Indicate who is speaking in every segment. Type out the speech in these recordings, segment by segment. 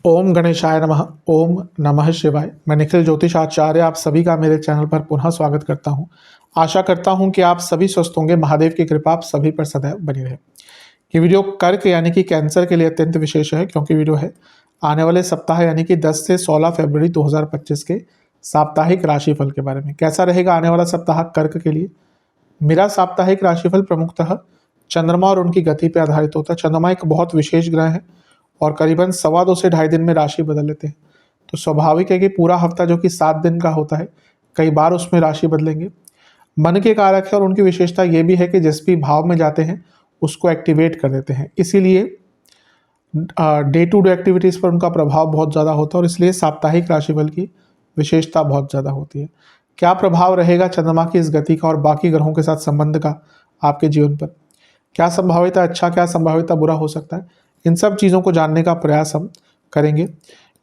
Speaker 1: ओम गणेशाय नमः। ओम नमः शिवाय। मैं निखिल ज्योतिष आचार्य आप सभी का मेरे चैनल पर पुनः स्वागत करता हूं। आशा करता हूं कि आप सभी स्वस्थ होंगे। महादेव की कृपा आप सभी पर सदैव बनी रहे। ये वीडियो कर्क यानी कि कैंसर के लिए अत्यंत विशेष है, क्योंकि वीडियो है आने वाले सप्ताह यानी कि 10 से 16 फरवरी 2025 के साप्ताहिक राशिफल के बारे में। कैसा रहेगा आने वाला सप्ताह कर्क के लिए। मेरा साप्ताहिक राशिफल प्रमुखतः चंद्रमा और उनकी गति पर आधारित होता है। चंद्रमा एक बहुत विशेष ग्रह है और करीबन 2.25 से 2.5 दिन में राशि बदल लेते हैं। तो स्वाभाविक है कि पूरा हफ्ता जो कि 7 दिन का होता है, कई बार उसमें राशि बदलेंगे। मन के कारक है और उनकी विशेषता ये भी है कि जिस भी भाव में जाते हैं उसको एक्टिवेट कर देते हैं। इसीलिए डे टू डे एक्टिविटीज़ पर उनका प्रभाव बहुत ज़्यादा होता है और इसलिए साप्ताहिक राशिफल की विशेषता बहुत ज़्यादा होती है। क्या प्रभाव रहेगा चंद्रमा की इस गति का और बाकी ग्रहों के साथ संबंध का आपके जीवन पर, क्या संभाविता अच्छा, क्या संभाविता बुरा हो सकता है, इन सब चीज़ों को जानने का प्रयास हम करेंगे।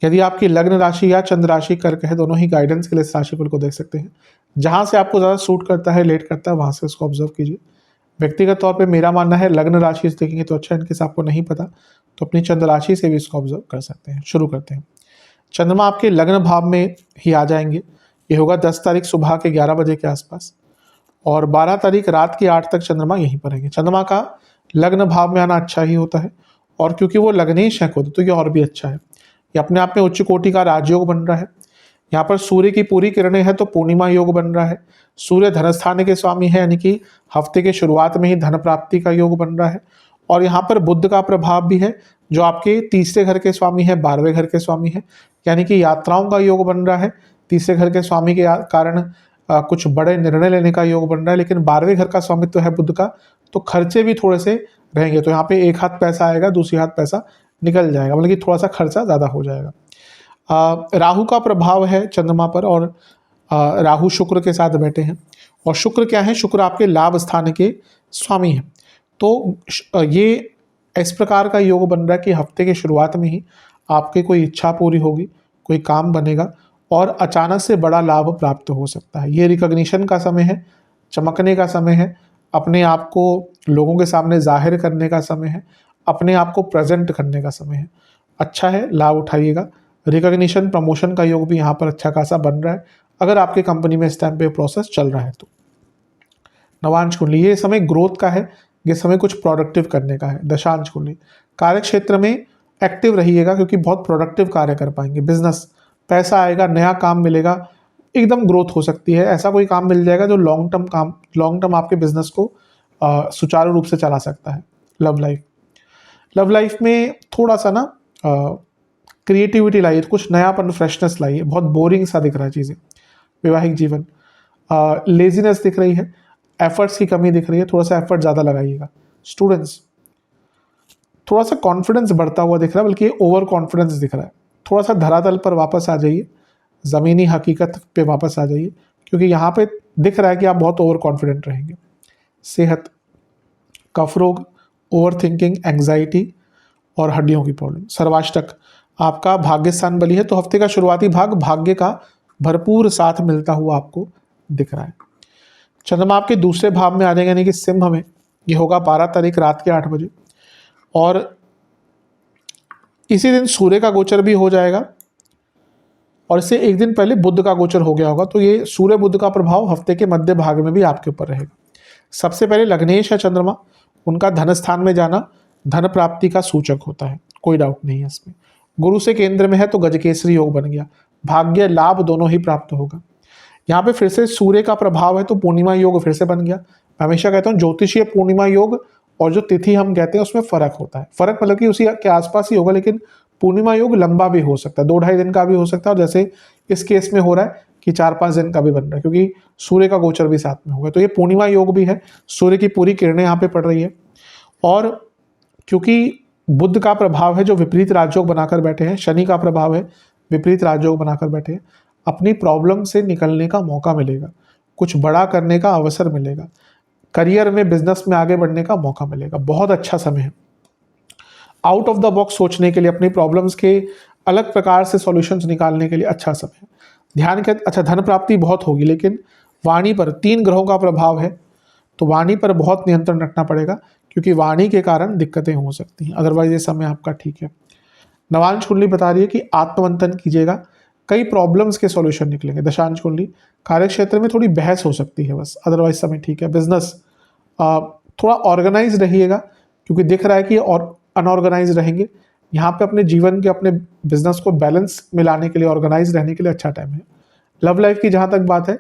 Speaker 1: यदि आपकी लग्न राशि या चंद्र राशि कर्क है, दोनों ही गाइडेंस के लिए इस राशिफल को देख सकते हैं। जहाँ से आपको ज़्यादा सूट करता है, लेट करता है, वहाँ से उसको ऑब्जर्व कीजिए। व्यक्तिगत तौर पे मेरा मानना है लग्न राशि से देखेंगे तो अच्छा, इनके आपको नहीं पता तो अपनी चंद्र राशि से भी इसको ऑब्जर्व कर सकते हैं। शुरू करते हैं। चंद्रमा आपके लग्न भाव में ही आ जाएंगे। ये होगा 10 तारीख सुबह के 11 बजे के आसपास और 12 तारीख रात के 8 तक चंद्रमा यहीं पर रहेंगे। चंद्रमा का लग्न भाव में आना अच्छा ही होता है और क्योंकि वो लग्नेश है खुद, तो ये और भी अच्छा है। ये अपने आप में उच्च कोटि का राजयोग बन रहा है। यहाँ पर सूर्य की पूरी किरणें हैं तो पूर्णिमा योग बन रहा है। सूर्य धनस्थान के स्वामी है, यानी कि हफ्ते के शुरुआत में ही धन प्राप्ति का योग बन रहा है। और यहाँ पर बुध का प्रभाव भी है, जो आपके तीसरे घर के स्वामी है, 12वें घर के स्वामी है, यानी कि यात्राओं का योग बन रहा है। तीसरे घर के स्वामी के कारण कुछ बड़े निर्णय लेने का योग बन रहा है, लेकिन 12वें घर का स्वामित्व तो है बुध का, तो खर्चे भी थोड़े से रहेंगे। तो यहाँ पे एक हाथ पैसा आएगा, दूसरी हाथ पैसा निकल जाएगा, मतलब कि थोड़ा सा खर्चा ज़्यादा हो जाएगा। राहु का प्रभाव है चंद्रमा पर और राहु शुक्र के साथ बैठे हैं। और शुक्र क्या है, शुक्र आपके लाभ स्थान के स्वामी हैं। तो ये इस प्रकार का योग बन रहा है कि हफ्ते के शुरुआत में ही आपकी कोई इच्छा पूरी होगी, कोई काम बनेगा और अचानक से बड़ा लाभ प्राप्त हो सकता है। ये रिकॉग्निशन का समय है, चमकने का समय है, अपने आप को लोगों के सामने जाहिर करने का समय है, अपने आप को प्रेजेंट करने का समय है। अच्छा है, लाभ उठाइएगा। रिकॉग्निशन प्रमोशन का योग भी यहाँ पर अच्छा खासा बन रहा है, अगर आपके कंपनी में इस टाइम पे प्रोसेस चल रहा है तो। नवांश कुंडली, ये समय ग्रोथ का है, ये समय कुछ प्रोडक्टिव करने का है। दशांश कुंडली, कार्य क्षेत्र में एक्टिव रहिएगा क्योंकि बहुत प्रोडक्टिव कार्य कर पाएंगे। बिजनेस, पैसा आएगा, नया काम मिलेगा, एकदम ग्रोथ हो सकती है। ऐसा कोई काम मिल जाएगा जो लॉन्ग टर्म आपके बिजनेस को सुचारू रूप से चला सकता है। लव लाइफ में थोड़ा सा ना क्रिएटिविटी लाइए, कुछ नयापन, फ्रेशनेस लाइए। बहुत बोरिंग सा दिख रहा है चीज़ें। वैवाहिक जीवन, लेजीनेस दिख रही है, एफर्ट्स की कमी दिख रही है, थोड़ा सा एफर्ट ज़्यादा लगाइएगा। स्टूडेंट्स, थोड़ा सा कॉन्फिडेंस बढ़ता हुआ दिख रहा है, बल्कि ओवर कॉन्फिडेंस दिख रहा है। थोड़ा सा धरातल पर वापस आ जाइए, ज़मीनी हकीकत पे वापस आ जाइए, क्योंकि यहाँ पे दिख रहा है कि आप बहुत ओवर कॉन्फिडेंट रहेंगे। सेहत, कफ रोग, ओवर थिंकिंग, एंग्जाइटी और हड्डियों की प्रॉब्लम। सर्वाष्टक, आपका भाग्य स्थान बली है, तो हफ्ते का शुरुआती भाग भाग्य का भरपूर साथ मिलता हुआ आपको दिख रहा है। चंद्रमा आपके दूसरे भाव में आ जाएंगे, यानी कि सिंह में। ये होगा 12 तारीख रात के 8 बजे और इसी दिन सूर्य का गोचर भी हो जाएगा और इससे एक दिन पहले बुध का गोचर हो गया होगा। तो ये सूर्य बुध का प्रभाव हफ्ते के मध्य भाग में भी आपके ऊपर रहेगा। सबसे पहले लग्नेश है चंद्रमा, उनका धन स्थान में जाना धन प्राप्ति का सूचक होता है, कोई डाउट नहीं है इसमें। गुरु से केंद्र में है तो गजकेसरी योग बन गया, भाग्य लाभ दोनों ही प्राप्त होगा। यहाँ पे फिर से सूर्य का प्रभाव है तो पूर्णिमा योग फिर से बन गया। मैं हमेशा कहता हूँ ज्योतिषीय पूर्णिमा योग और जो तिथि हम कहते हैं उसमें फर्क होता है। फर्क मतलब कि उसी के आसपास ही होगा, लेकिन पूर्णिमा योग लंबा भी हो सकता है, 2-2.5 दिन का भी हो सकता है, और जैसे इस केस में हो रहा है कि 4-5 दिन का भी बन रहा है, क्योंकि सूर्य का गोचर भी साथ में होगा। तो ये पूर्णिमा योग भी है, सूर्य की पूरी किरणें यहाँ पे पड़ रही है। और क्योंकि बुध का प्रभाव है जो विपरीत राजयोग बनाकर बैठे हैं, शनि का प्रभाव है विपरीत राजयोग बनाकर बैठे हैं, अपनी प्रॉब्लम से निकलने का मौका मिलेगा, कुछ बड़ा करने का अवसर मिलेगा, करियर में, बिजनेस में आगे बढ़ने का मौका मिलेगा। बहुत अच्छा समय है आउट ऑफ द बॉक्स सोचने के लिए, अपनी प्रॉब्लम्स के अलग प्रकार से सॉल्यूशंस निकालने के लिए अच्छा समय है। ध्यान के अच्छा, धन प्राप्ति बहुत होगी, लेकिन वाणी पर 3 ग्रहों का प्रभाव है तो वाणी पर बहुत नियंत्रण रखना पड़ेगा, क्योंकि वाणी के कारण दिक्कतें हो सकती हैं, अदरवाइज ये समय आपका ठीक है। नवांश कुंडली बता रही है कि आत्ममंथन कीजिएगा, कई प्रॉब्लम्स के सॉल्यूशन निकलेंगे। दशांश कुंडली कार्य क्षेत्र में थोड़ी बहस हो सकती है बस, अदरवाइज समय ठीक है। बिजनेस थोड़ा ऑर्गेनाइज रहिएगा, क्योंकि दिख रहा है कि और अनऑर्गेनाइज रहेंगे। यहाँ पे अपने जीवन के अपने बिजनेस को बैलेंस मिलाने के लिए, ऑर्गेनाइज रहने के लिए अच्छा टाइम है। लव लाइफ की जहाँ तक बात है,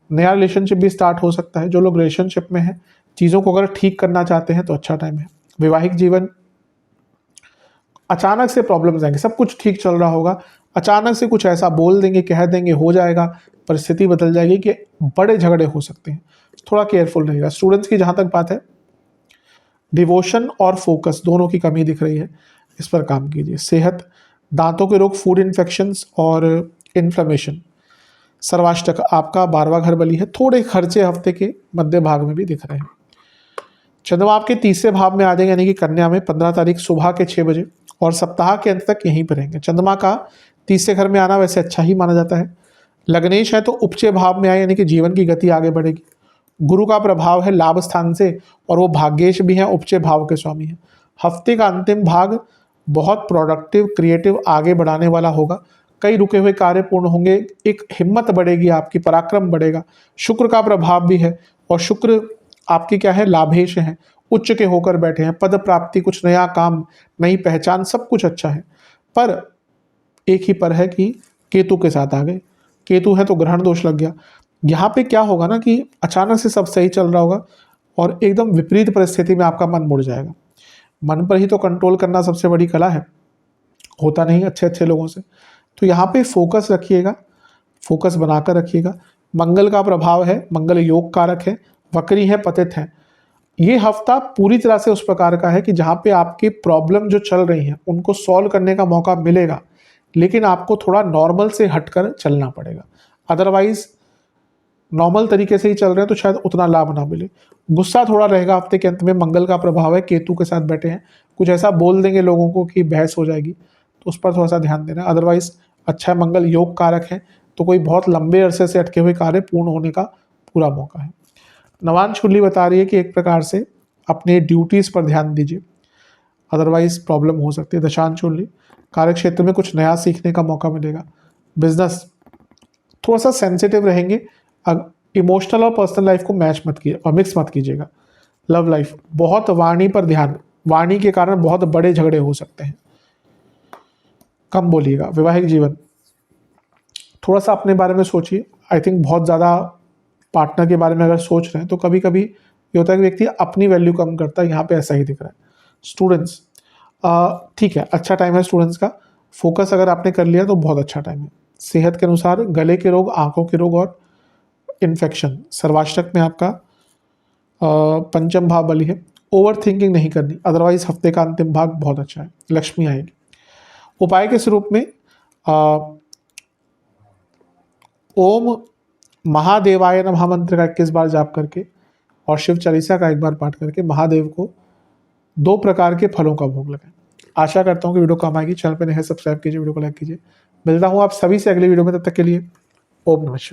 Speaker 1: नया रिलेशनशिप भी स्टार्ट हो सकता है। जो लोग रिलेशनशिप में हैं, चीज़ों को अगर ठीक करना चाहते हैं तो अच्छा टाइम है। वैवाहिक जीवन, अचानक से प्रॉब्लम्स आएंगे, सब कुछ ठीक चल रहा होगा, अचानक से कुछ ऐसा बोल देंगे, कह देंगे, हो जाएगा, परिस्थिति बदल जाएगी कि बड़े झगड़े हो सकते हैं। थोड़ा केयरफुल रहेगा। स्टूडेंट्स की जहाँ तक बात है, डिवोशन और फोकस दोनों की कमी दिख रही है, इस पर काम कीजिए। सेहत, दांतों के रोग, फूड इन्फेक्शंस और इन्फ्लेमेशन। सर्वाष्टक आपका 12वां घर बली है, थोड़े खर्चे हफ्ते के मध्य भाग में भी दिख रहे हैं। चंद्रमा आपके तीसरे भाव में आ जाएंगे, यानी कि कन्या में 15 तारीख सुबह के 6 बजे, और सप्ताह के अंत तक यहीं पर रहेंगे। चंद्रमा का तीसरे घर में आना वैसे अच्छा ही माना जाता है। लग्नेश है तो उपचय भाव में आए, यानी कि जीवन की गति आगे बढ़ेगी। गुरु का प्रभाव है लाभ स्थान से, और वो भाग्येश भी हैं, उपचय भाव के स्वामी हैं। हफ्ते का अंतिम भाग बहुत प्रोडक्टिव, क्रिएटिव, आगे बढ़ाने वाला होगा। कई रुके हुए कार्य पूर्ण होंगे, एक हिम्मत बढ़ेगी आपकी, पराक्रम बढ़ेगा। शुक्र का प्रभाव भी है, और शुक्र आपकी क्या है, लाभेश है, उच्च के होकर बैठे हैं। पद प्राप्ति, कुछ नया काम, नई पहचान, सब कुछ अच्छा है। पर एक ही पर है कि केतु के साथ आ गए। केतु है तो ग्रहण दोष लग गया। यहाँ पे क्या होगा ना कि अचानक से सब सही चल रहा होगा और एकदम विपरीत परिस्थिति में आपका मन मुड़ जाएगा। मन पर ही तो कंट्रोल करना सबसे बड़ी कला है, होता नहीं अच्छे अच्छे लोगों से। तो यहाँ पे फोकस रखिएगा, फोकस बनाकर रखिएगा। मंगल का प्रभाव है, मंगल योग कारक है, वक्री है, पतित है। ये हफ्ता पूरी तरह से उस प्रकार का है कि जहाँ पे आपकी प्रॉब्लम जो चल रही हैं उनको सॉल्व करने का मौका मिलेगा, लेकिन आपको थोड़ा नॉर्मल से हटकर चलना पड़ेगा। अदरवाइज नॉर्मल तरीके से ही चल रहे हैं तो शायद उतना लाभ ना मिले। गुस्सा थोड़ा रहेगा हफ्ते के अंत में, मंगल का प्रभाव है, केतु के साथ बैठे हैं, कुछ ऐसा बोल देंगे लोगों को कि बहस हो जाएगी, तो उस पर थोड़ा सा ध्यान देना। अदरवाइज अच्छा है, मंगल योग कारक है, तो कोई बहुत लंबे अरसे से अटके हुए कार्य पूर्ण होने का पूरा मौका है। नवांश कुंडली बता रही है कि एक प्रकार से अपने ड्यूटीज़ पर ध्यान दीजिए, अदरवाइज प्रॉब्लम हो सकती है। दशांश कुंडली कार्य क्षेत्र में कुछ नया सीखने का मौका मिलेगा। बिजनेस थोड़ा सा सेंसिटिव रहेंगे, इमोशनल और पर्सनल लाइफ को मैच मत कीजिए और मिक्स मत कीजिएगा। लव लाइफ, बहुत वाणी पर ध्यान, वाणी के कारण बहुत बड़े झगड़े हो सकते हैं, कम बोलिएगा। वैवाहिक जीवन थोड़ा सा अपने बारे में सोचिए। आई थिंक बहुत ज़्यादा पार्टनर के बारे में अगर सोच रहे हैं तो कभी कभी ये होता है कि व्यक्ति अपनी वैल्यू कम करता है, यहाँ पे ऐसा ही दिख रहा है। स्टूडेंट्स ठीक है, अच्छा टाइम है स्टूडेंट्स का। फोकस अगर आपने कर लिया तो बहुत अच्छा टाइम है। सेहत के अनुसार गले के रोग, आंखों के रोग और इन्फेक्शन। सर्वाष्टक में आपका पंचम भाव बली है। ओवर थिंकिंग नहीं करनी, अदरवाइज हफ्ते का अंतिम भाग बहुत अच्छा है, लक्ष्मी आएगी। उपाय के स्वरूप में ओम महादेवाय नमः मंत्र का 21 बार जाप करके और शिव चालीसा का 1 बार पाठ करके महादेव को 2 प्रकार के फलों का भोग लगाएं। आशा करता हूँ कि वीडियो काम आएगी। चैनल पर नए सब्सक्राइब कीजिए, वीडियो को लाइक कीजिए। मिलता हूँ आप सभी से अगली वीडियो में, तब तक के लिए ओम नमः शिवाय।